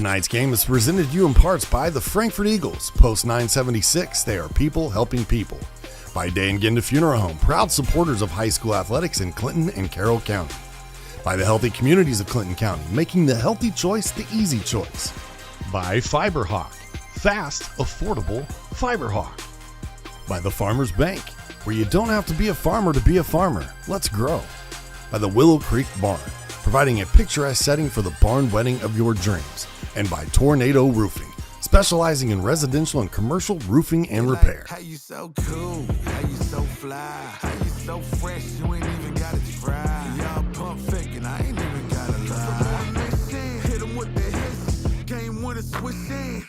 Tonight's game is presented to you in parts by the Frankfort Eagles, Post 976, they are people helping people. By Day and Ginda Funeral Home, proud supporters of high school athletics in Clinton and Carroll County. By the healthy communities of Clinton County, making the healthy choice the easy choice. By Fiberhawk, fast, affordable Fiberhawk. By the Farmers Bank, where you don't have to be a farmer to be a farmer. Let's grow. By the Willow Creek Barn, providing a picturesque setting for the barn wedding of your dreams. And by Tornado Roofing, specializing in residential and commercial roofing and repair. How you so cool? How you so fly? How you so fresh? You ain't even got to try. Y'all pump fake and I ain't even got to lie. Hit 'em with the hits. Game winner switch in.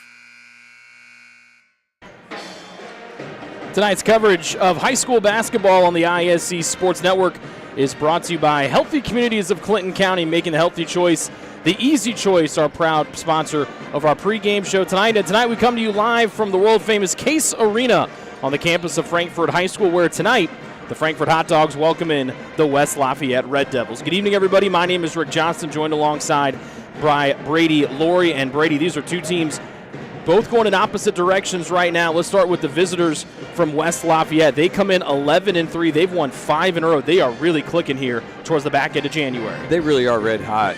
Tonight's coverage of high school basketball on the ISC Sports Network is brought to you by Healthy Communities of Clinton County, making the healthy choice the easy choice, our proud sponsor of our pregame show tonight. And tonight we come to you live from the world-famous Case Arena on the campus of Frankfort High School, where tonight the Frankfort Hot Dogs welcome in the West Lafayette Red Devils. Good evening, everybody. My name is Rick Johnston, joined alongside by Brady Laurie. And Brady, these are two teams both going in opposite directions right now. Let's start with the visitors from West Lafayette. They come in 11-3. They've won 5 in a row. They are really clicking here towards the back end of January. They really are red hot.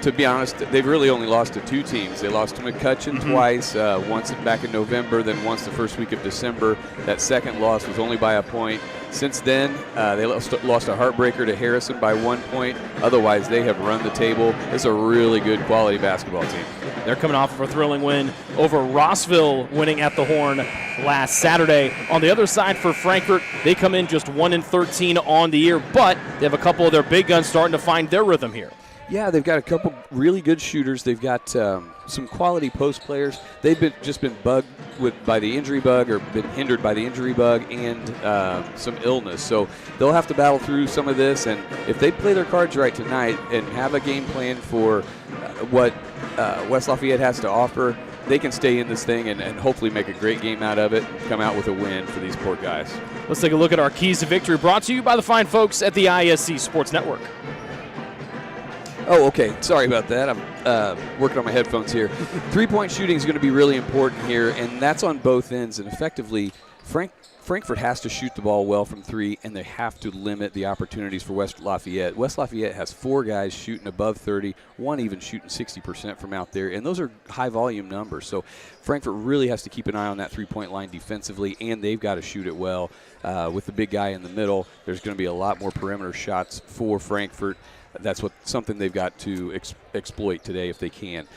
To be honest, they've really only lost to 2 teams. They lost to McCutcheon twice, once back in November, then once the first week of December. That second loss was only by a point. Since then, they lost a heartbreaker to Harrison by 1 point. Otherwise, they have run the table. It's a really good quality basketball team. They're coming off of a thrilling win over Rossville, winning at the Horn last Saturday. On the other side for Frankfort, they come in just 1-13 on the year, but they have a couple of their big guns starting to find their rhythm here. Yeah, they've got a couple really good shooters. They've got some quality post players. They've been bugged by the injury bug, or been hindered by the injury bug and some illness. So they'll have to battle through some of this. And if they play their cards right tonight and have a game plan for what West Lafayette has to offer, they can stay in this thing and hopefully make a great game out of it, come out with a win for these poor guys. Let's take a look at our keys to victory, brought to you by the fine folks at the ISC Sports Network. Oh, okay. Sorry about that. I'm working on my headphones here. Three-point shooting is going to be really important here, and that's on both ends. And effectively, Frankfort has to shoot the ball well from 3, and they have to limit the opportunities for West Lafayette. West Lafayette has 4 guys shooting above 30, 1 even shooting 60% from out there, and those are high-volume numbers. So Frankfort really has to keep an eye on that three-point line defensively, and they've got to shoot it well. With the big guy in the middle, there's going to be a lot more perimeter shots for Frankfort. That's something they've got to exploit today if they can.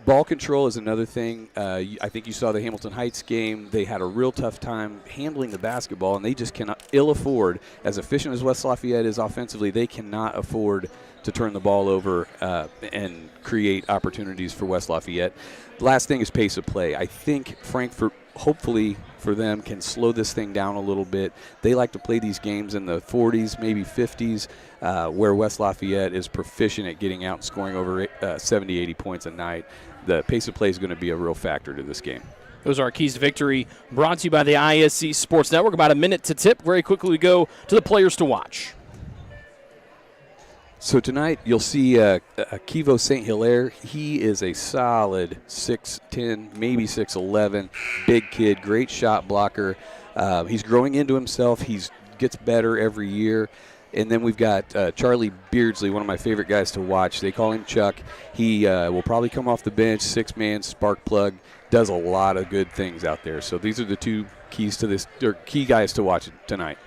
Ball control is another thing. I think you saw the Hamilton Heights game. They had a real tough time handling the basketball, and they just cannot afford, as efficient as West Lafayette is offensively, they cannot afford to turn the ball over and create opportunities for West Lafayette. Last thing is pace of play. I think Frankfort, hopefully for them, can slow this thing down a little bit. They like to play these games in the 40s, maybe 50s, where West Lafayette is proficient at getting out and scoring over 70, 80 points a night. The pace of play is going to be a real factor to this game. Those are our keys to victory, brought to you by the ISC Sports Network. About a minute to tip. Very quickly we go to the players to watch. So tonight you'll see Kivo St. Hilaire. He is a solid 6'10", maybe 6'11", big kid, great shot blocker. He's growing into himself. He gets better every year. And then we've got Charlie Beardsley, one of my favorite guys to watch. They call him Chuck. He will probably come off the bench, 6-man, spark plug, does a lot of good things out there. So these are the 2 keys to this, or key guys to watch tonight.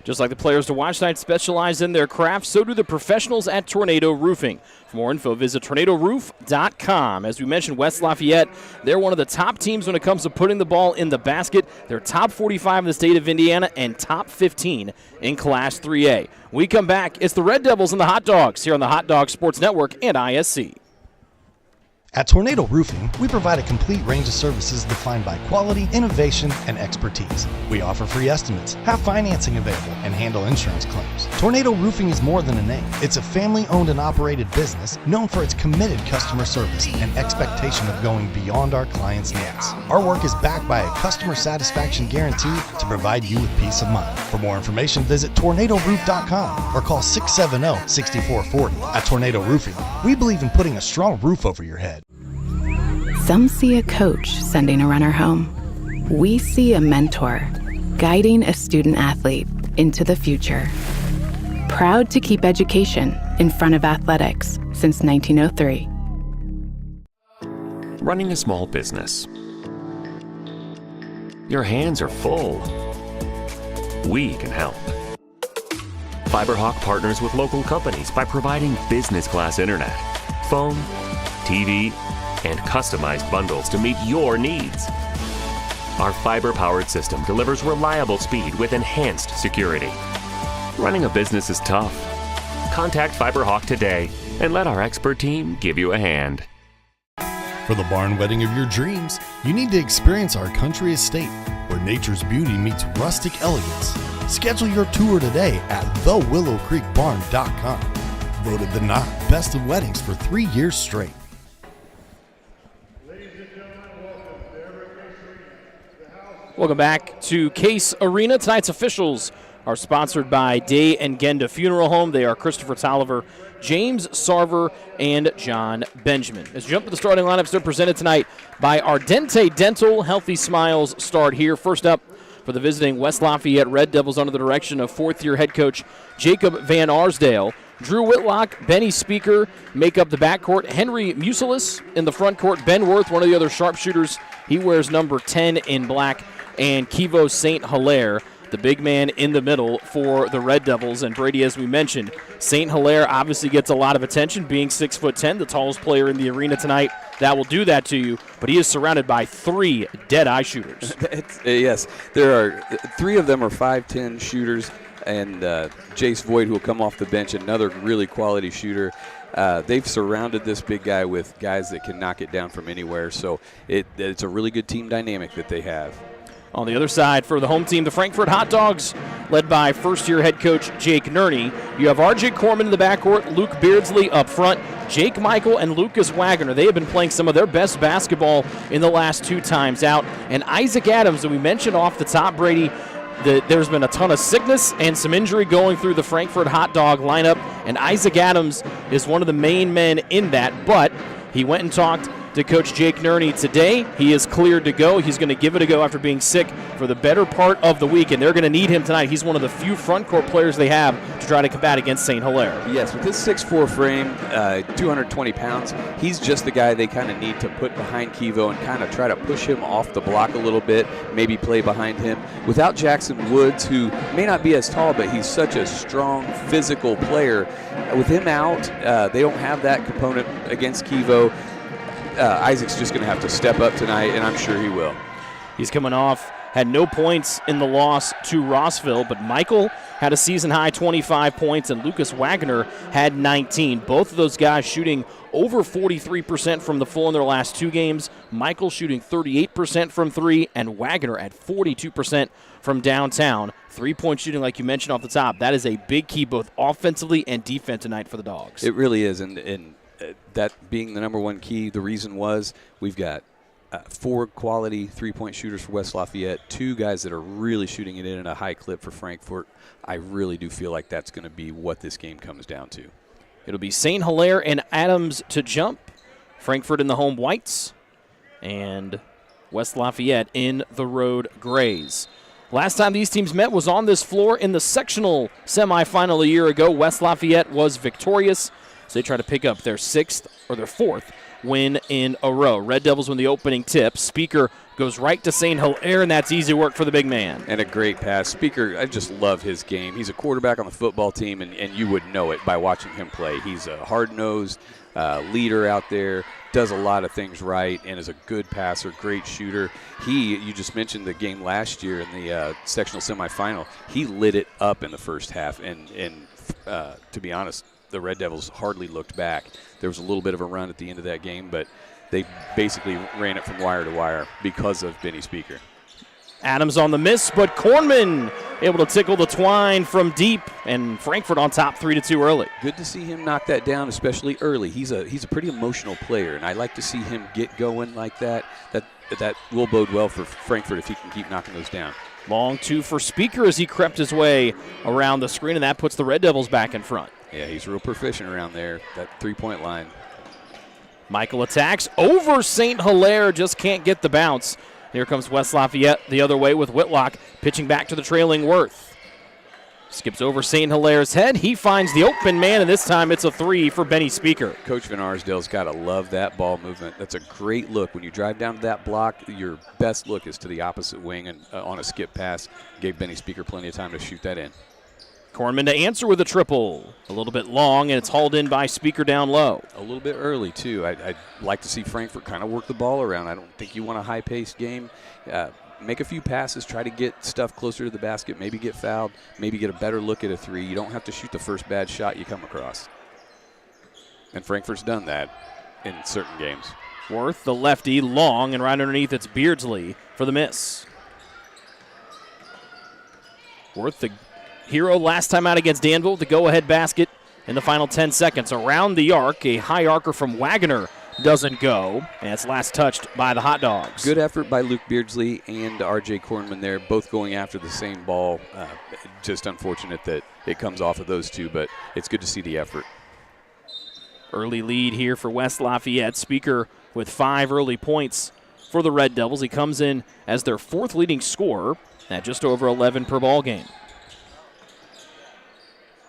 Just like the players to watch tonight specialize in their craft, so do the professionals at Tornado Roofing. For more info, visit tornadoroof.com. As we mentioned, West Lafayette, they're one of the top teams when it comes to putting the ball in the basket. They're top 45 in the state of Indiana and top 15 in Class 3A. We come back, it's the Red Devils and the Hot Dogs here on the Hot Dog Sports Network and ISC. At Tornado Roofing, we provide a complete range of services defined by quality, innovation, and expertise. We offer free estimates, have financing available, and handle insurance claims. Tornado Roofing is more than a name. It's a family-owned and operated business known for its committed customer service and expectation of going beyond our clients' needs. Our work is backed by a customer satisfaction guarantee to provide you with peace of mind. For more information, visit tornadoroof.com or call 670-6440. At Tornado Roofing, we believe in putting a strong roof over your head. Some see a coach sending a runner home. We see a mentor guiding a student athlete into the future. Proud to keep education in front of athletics since 1903. Running a small business. Your hands are full. We can help. FiberHawk partners with local companies by providing business class internet, phone, TV, and customized bundles to meet your needs. Our fiber-powered system delivers reliable speed with enhanced security. Running a business is tough. Contact FiberHawk today and let our expert team give you a hand. For the barn wedding of your dreams, you need to experience our country estate, where nature's beauty meets rustic elegance. Schedule your tour today at thewillowcreekbarn.com. Voted the Knot Best of Weddings for 3 years straight. Welcome back to Case Arena. Tonight's officials are sponsored by Day and Genda Funeral Home. They are Christopher Tolliver, James Sarver, and John Benjamin. As you jump to the starting lineups, they're presented tonight by Ardente Dental. Healthy smiles start here. First up for the visiting West Lafayette Red Devils under the direction of fourth-year head coach Jacob Van Arsdale. Drew Whitlock, Benny Speaker make up the backcourt. Henry Musalis in the front court. Ben Worth, one of the other sharpshooters. He wears number 10 in black. And Kivo St. Hilaire, the big man in the middle for the Red Devils. And Brady, as we mentioned, St. Hilaire obviously gets a lot of attention, being 6'10", the tallest player in the arena tonight. That will do that to you, but he is surrounded by 3 dead-eye shooters. Yes, there are 3 of them are 5'10" shooters, and Jace Voigt, who will come off the bench, another really quality shooter. They've surrounded this big guy with guys that can knock it down from anywhere, so it's a really good team dynamic that they have. On the other side, for the home team, the Frankfort Hot Dogs, led by first-year head coach Jake Nerney. You have R.J. Corman in the backcourt, Luke Beardsley up front, Jake Michael and Lucas Wagner. They have been playing some of their best basketball in the last 2 times out. And Isaac Adams, that we mentioned off the top, Brady, there's been a ton of sickness and some injury going through the Frankfort Hot Dog lineup, and Isaac Adams is one of the main men in that, but he went and talked to Coach Jake Nerney today. He is cleared to go. He's going to give it a go after being sick for the better part of the week, and they're going to need him tonight. He's one of the few front court players they have to try to combat against St. Hilaire. Yes, with his 6'4" frame, 220 pounds, he's just the guy they kind of need to put behind Kivo and kind of try to push him off the block a little bit, maybe play behind him. Without Jackson Woods, who may not be as tall, but he's such a strong physical player, with him out, they don't have that component against Kivo. Isaac's just going to have to step up tonight, and I'm sure he will. He's coming off, had no points in the loss to Rossville, but Michael had a season-high 25 points, and Lucas Wagner had 19. Both of those guys shooting over 43% from the floor in their last 2 games. Michael shooting 38% from 3, and Wagner at 42% from downtown. 3-point shooting, like you mentioned off the top, that is a big key both offensively and defense tonight for the Dogs. It really is, and that being the number 1 key, the reason was we've got 4 quality 3-point shooters for West Lafayette, 2 guys that are really shooting it in at a high clip for Frankfort. I really do feel like that's going to be what this game comes down to. It'll be St. Hilaire and Adams to jump, Frankfort in the home whites, and West Lafayette in the road grays. Last time these teams met was on this floor in the sectional semifinal a year ago. West Lafayette was victorious, so they try to pick up their 4th win in a row. Red Devils win the opening tip. Speaker goes right to St. Hilaire, and that's easy work for the big man. And a great pass. Speaker, I just love his game. He's a quarterback on the football team, and you would know it by watching him play. He's a hard-nosed leader out there, does a lot of things right, and is a good passer, great shooter. You just mentioned the game last year in the sectional semifinal. He lit it up in the first half, and to be honest, the Red Devils hardly looked back. There was a little bit of a run at the end of that game, but they basically ran it from wire to wire because of Benny Speaker. Adams on the miss, but Kornman able to tickle the twine from deep, and Frankfort on top 3-2 early. Good to see him knock that down, especially early. He's a pretty emotional player, and I like to see him get going like that. That will bode well for Frankfort if he can keep knocking those down. Long two for Speaker as he crept his way around the screen, and that puts the Red Devils back in front. Yeah, he's real proficient around there, that three-point line. Michael attacks over St. Hilaire, just can't get the bounce. Here comes West Lafayette the other way with Whitlock pitching back to the trailing Worth. Skips over St. Hilaire's head. He finds the open man, and this time it's a 3 for Benny Speaker. Coach Van Arsdale's got to love that ball movement. That's a great look. When you drive down to that block, your best look is to the opposite wing and on a skip pass. Gave Benny Speaker plenty of time to shoot that in. Kornman to answer with a triple. A little bit long, and it's hauled in by Speaker down low. A little bit early, too. I'd like to see Frankfort kind of work the ball around. I don't think you want a high-paced game. Make a few passes, try to get stuff closer to the basket, maybe get fouled, maybe get a better look at a three. You don't have to shoot the first bad shot you come across. And Frankfort's done that in certain games. Worth, the lefty, long, and right underneath it's Beardsley for the miss. Worth, the hero last time out against Danville, the go-ahead basket in the final 10 seconds. Around the arc, a high arcer from Wagner doesn't go, and it's last touched by the Hot Dogs. Good effort by Luke Beardsley and R.J. Kornman there, both going after the same ball. Just unfortunate that it comes off of those two, but it's good to see the effort. Early lead here for West Lafayette. Speaker with 5 early points for the Red Devils. He comes in as their 4th leading scorer at just over 11 per ball game.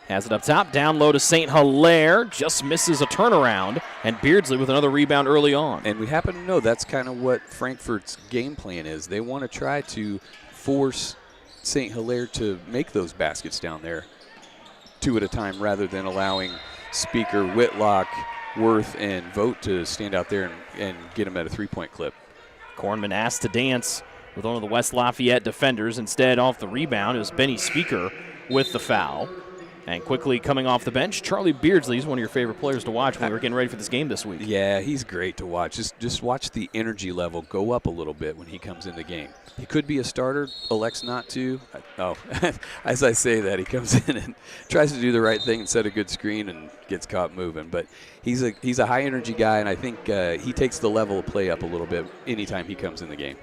Has it up top, down low to St. Hilaire, just misses a turnaround, and Beardsley with another rebound early on. And we happen to know that's kind of what Frankfort's game plan is. They want to try to force St. Hilaire to make those baskets down there 2 at a time rather than allowing Speaker, Whitlock, Worth, and Vogt to stand out there and get them at a three-point clip. Kornman asked to dance with one of the West Lafayette defenders. Instead, off the rebound, it was Benny Speaker with the foul. And quickly coming off the bench, Charlie Beardsley is one of your favorite players to watch when we were getting ready for this game this week. Yeah, he's great to watch. Just watch the energy level go up a little bit when he comes in the game. He could be a starter, elects not to. As I say that, he comes in and tries to do the right thing and set a good screen and gets caught moving. But he's a high-energy guy, and I think he takes the level of play up a little bit anytime he comes in the game.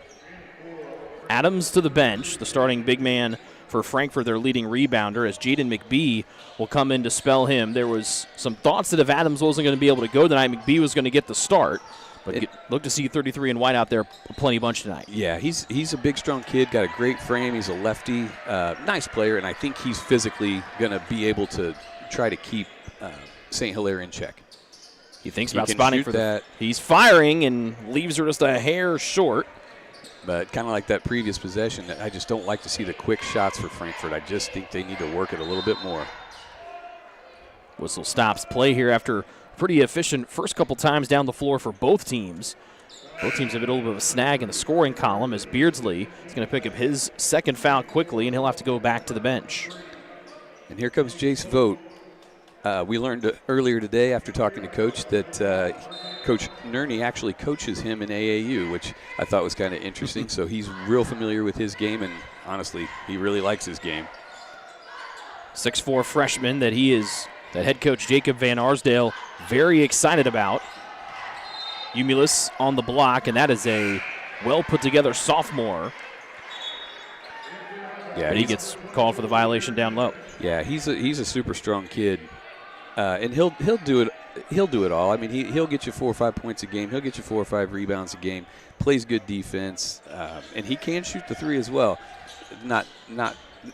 Adams to the bench, the starting big man for Frankfort, their leading rebounder, as Jaden McBee will come in to spell him. There was some thoughts that if Adams wasn't going to be able to go tonight, McBee was going to get the start. But look to see 33 and white out there plenty bunch tonight. Yeah, he's a big, strong kid, got a great frame. He's a lefty, nice player, and I think he's physically going to be able to try to keep St. Hilaire in check. He thinks about spotting for that. He's firing and leaves her just a hair short. But kind of like that previous possession, I just don't like to see the quick shots for Frankfort. I just think they need to work it a little bit more. Whistle stops play here after pretty efficient first couple times down the floor for both teams. Both teams have a little bit of a snag in the scoring column as Beardsley is going to pick up his second foul quickly, and he'll have to go back to the bench. And here comes Jace Vogt. We learned earlier today after talking to Coach that Coach Nerney actually coaches him in AAU, which I thought was kind of interesting. So he's real familiar with his game, and honestly, he really likes his game. 6'4" freshman that head coach Jacob Van Arsdale very excited about. Umulus on the block, and that is a well-put-together sophomore. Yeah, but he gets called for the violation down low. Yeah, he's a super strong kid, and he'll do it. He'll do it all. I mean, he'll get you 4 or 5 points a game. He'll get you 4 or 5 rebounds a game. Plays good defense, and he can shoot the three as well. Not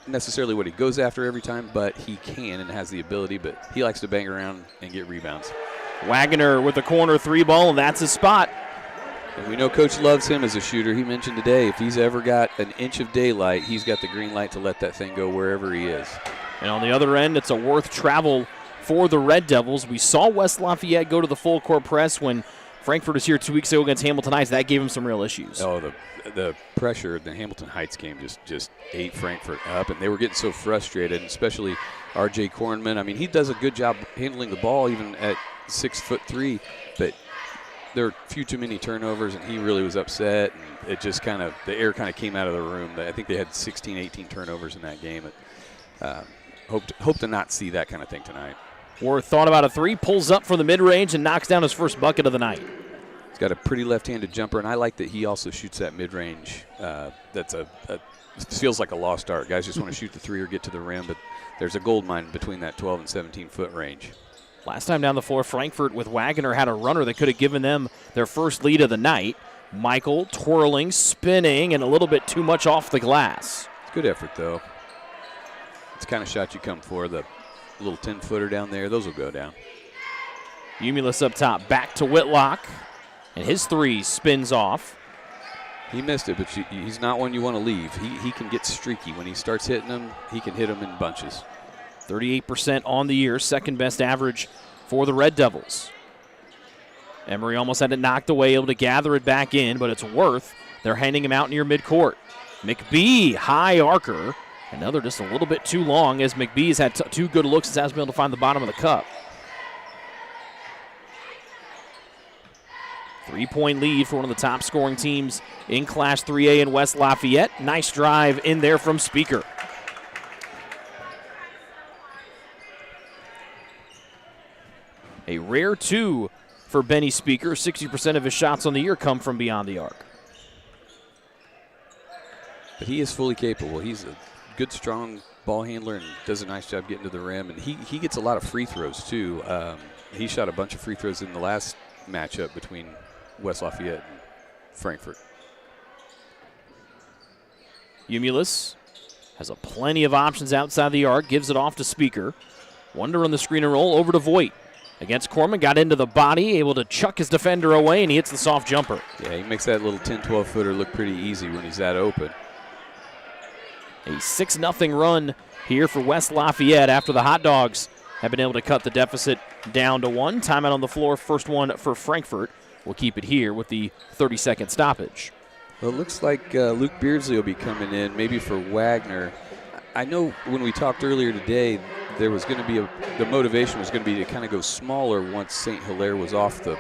necessarily what he goes after every time, but he can and has the ability. But he likes to bang around and get rebounds. Wagner with the corner 3 ball, and that's his spot. And we know Coach loves him as a shooter. He mentioned today if he's ever got an inch of daylight, he's got the green light to let that thing go wherever he is. And on the other end, it's a Worth travel for the Red Devils. We saw West Lafayette go to the full court press when Frankfort was here 2 weeks ago against Hamilton Heights. That gave him some real issues. Oh, the pressure of the Hamilton Heights game just ate Frankfort up, and they were getting so frustrated, especially R.J. Kornman. I mean, he does a good job handling the ball even at 6'3", but there were a few too many turnovers, and he really was upset. And it just the air kind of came out of the room. I think they had 16, 18 turnovers in that game. Hope to not see that kind of thing tonight. Worth thought about a three, pulls up from the mid-range and knocks down his first bucket of the night. He's got a pretty left-handed jumper, and I like that he also shoots that mid-range. That's feels like a lost art. Guys just want to shoot the three or get to the rim, but there's a gold mine between that 12 and 17-foot range. Last time down the floor, Frankfort with Wagner had a runner that could have given them their first lead of the night. Michael twirling, spinning, and a little bit too much off the glass. It's good effort, though. It's the kind of shot you come for. The little 10-footer down there, those will go down. Umulus up top, back to Whitlock, and his three spins off. He missed it, but he's not one you want to leave. He can get streaky. When he starts hitting them, he can hit them in bunches. 38% on the year, second best average for the Red Devils. Emery almost had it knocked away, able to gather it back in, but it's Worth. They're handing him out near midcourt. McBee, high arcer. Another just a little bit too long, as McBee's had two good looks and hasn't been able to find the bottom of the cup. 3-point lead for one of the top scoring teams in Class 3A in West Lafayette. Nice drive in there from Speaker. A rare two for Benny Speaker. 60% of his shots on the year come from beyond the arc. But he is fully capable. He's a good, strong ball handler and does a nice job getting to the rim. And he gets a lot of free throws, too. He shot a bunch of free throws in the last matchup between West Lafayette and Frankfort. Umulus has plenty of options outside the arc, gives it off to Speaker. Wonder on the screen and roll over to Voigt. Against Corman, got into the body, able to chuck his defender away, and he hits the soft jumper. Yeah, he makes that little 10, 12-footer look pretty easy when he's that open. A 6-0 run here for West Lafayette after the Hot Dogs have been able to cut the deficit down to one. Timeout on the floor, first one for Frankfort. We'll keep it here with the 30-second stoppage. Well, it looks like Luke Beardsley will be coming in, maybe for Wagner. I know when we talked earlier today, there was going to be the motivation was going to be to kind of go smaller once St. Hilaire was off the